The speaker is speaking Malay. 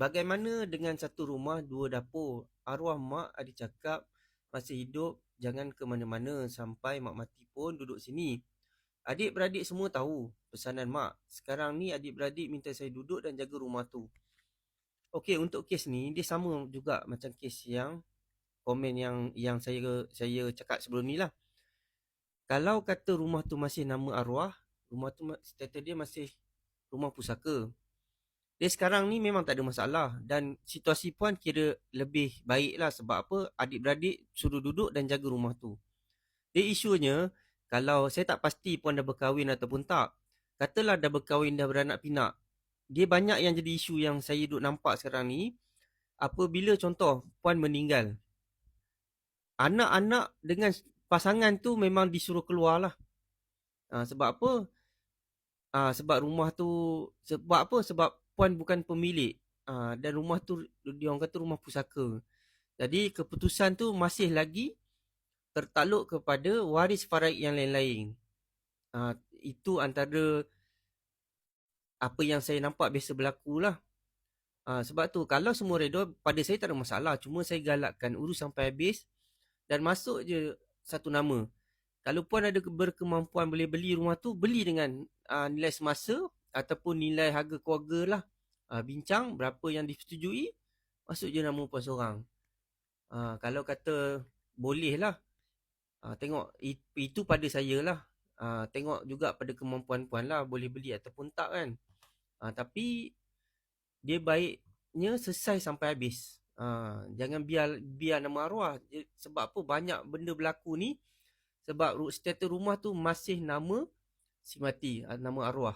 Bagaimana dengan satu rumah dua dapur? Arwah mak ada cakap masa hidup jangan ke mana-mana sampai mak mati pun duduk sini. Adik-beradik semua tahu pesanan mak. Sekarang ni adik-beradik minta saya duduk dan jaga rumah tu. Okey, untuk kes ni dia sama juga macam kes yang komen yang saya cakap sebelum ni lah. Kalau kata rumah tu masih nama arwah, rumah tu status dia masih rumah pusaka. Dia sekarang ni memang tak ada masalah dan situasi puan kira lebih baik lah sebab apa adik-beradik suruh duduk dan jaga rumah tu. Dia isunya kalau saya tak pasti puan dah berkahwin ataupun tak. Katalah dah berkahwin dah beranak pinak. Dia banyak yang jadi isu yang saya duk nampak sekarang ni apabila contoh puan meninggal. Anak-anak dengan pasangan tu memang disuruh keluar lah. Sebab apa? Sebab rumah tu sebab apa? Sebab puan bukan pemilik. Dan rumah tu dia orang kata rumah pusaka. Jadi keputusan tu masih lagi tertakluk kepada waris faraid yang lain-lain. Itu antara apa yang saya nampak biasa berlaku lah. Sebab tu kalau semua redha pada saya tak ada masalah. Cuma saya galakkan urus sampai habis dan masuk je satu nama. Kalau puan ada berkemampuan boleh beli rumah tu, beli dengan nilai semasa ataupun nilai harga keluarga lah. Bincang berapa yang disetujui, masuk je nama puan seorang. Kalau kata boleh lah, tengok itu pada saya lah. Tengok juga pada kemampuan puan lah, boleh beli ataupun tak kan. Tapi dia baiknya selesai sampai habis. Jangan biar nama arwah. Sebab apa banyak benda berlaku ni sebab status rumah tu masih nama si mati, nama arwah.